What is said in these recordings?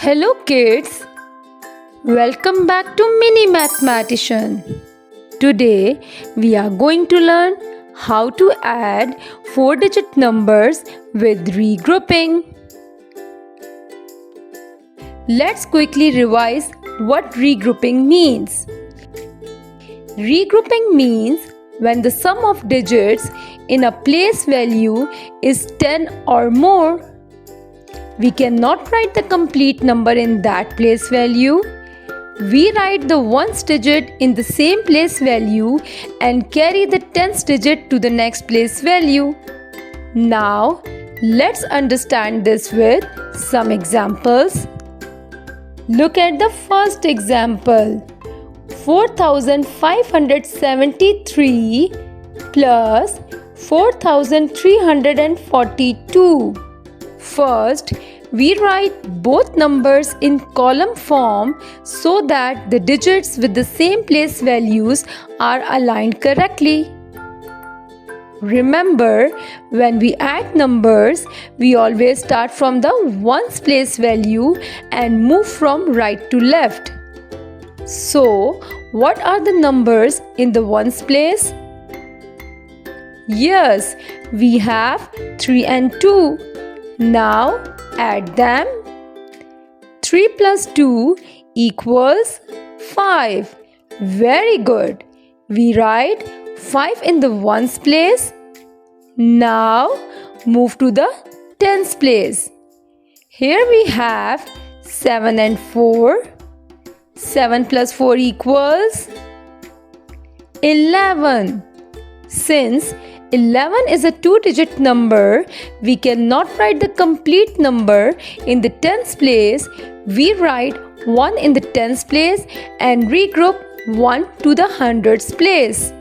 Hello kids, welcome back to Mini Mathematician. Today we are going to learn how to add 4-digit numbers with regrouping. Let's quickly revise what regrouping means. Regrouping means when the sum of digits in a place value is 10 or more. We cannot write the complete number in that place value. We write the ones digit in the same place value and carry the tens digit to the next place value. Now, let's understand this with some examples. Look at the first example. 4573 plus 4342. First, we write both numbers in column form so that the digits with the same place values are aligned correctly. Remember, when we add numbers, we always start from the ones place value and move from right to left. So, what are the numbers in the ones place? Yes, we have 3 and 2. Now add them. 3 plus 2 equals 5. Very good. We write 5 in the ones place. Now move to the tens place. Here we have 7 and 4. 7 plus 4 equals 11. Since 11 is a 2-digit number, we cannot write the complete number in the tens place. We write 1 in the tens place and regroup 1 to the hundreds place.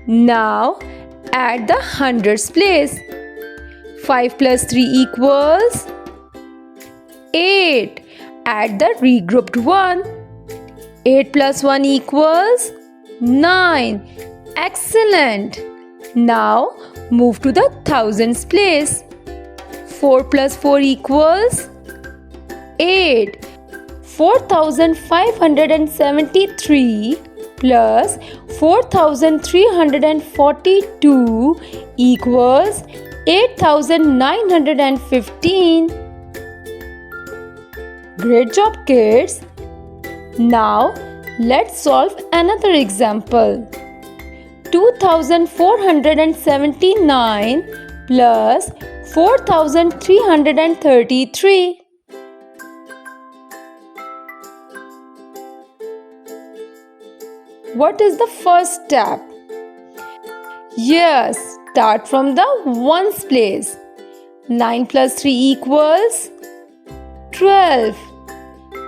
Now add the hundreds place. 5 plus 3 equals 8. Add the regrouped 1. 8 plus 1 equals 9. Excellent. Now move to the thousands place. 4 plus 4 equals 8. 4573 plus 4342 equals 8915. Great job, kids. Now let's solve another example. 2479 plus 4333. What is the first step? Yes, start from the ones place. 9 plus 3 equals 12.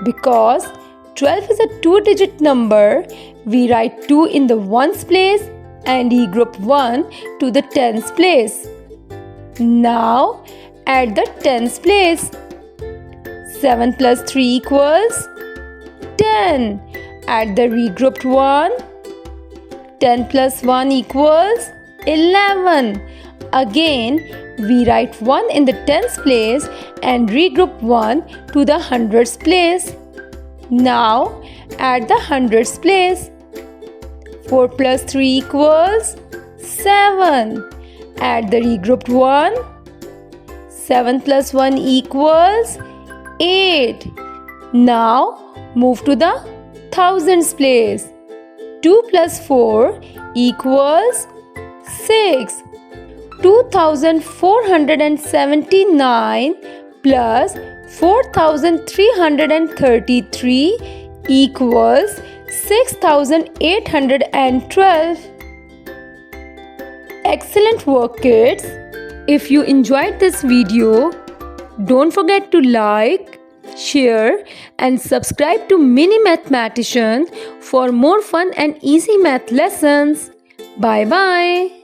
Because 12 is a 2-digit number, we write 2 in the ones place and regroup 1 to the tens place. Now add the tens place. 7 plus 3 equals 10. Add the regrouped 1. 10 plus 1 equals 11. Again, we write 1 in the tens place and regroup 1 to the hundreds place. Now add the hundreds place. 4 plus 3 equals 7. Add the regrouped 1. 7 plus 1 equals 8. Now move to the thousands place. 2 plus 4 equals 6. 2479 plus 4333 equals 6812. Excellent work, kids. If you enjoyed this video, don't forget to like, share and subscribe to Mini Mathematician for more fun and easy math lessons. Bye bye.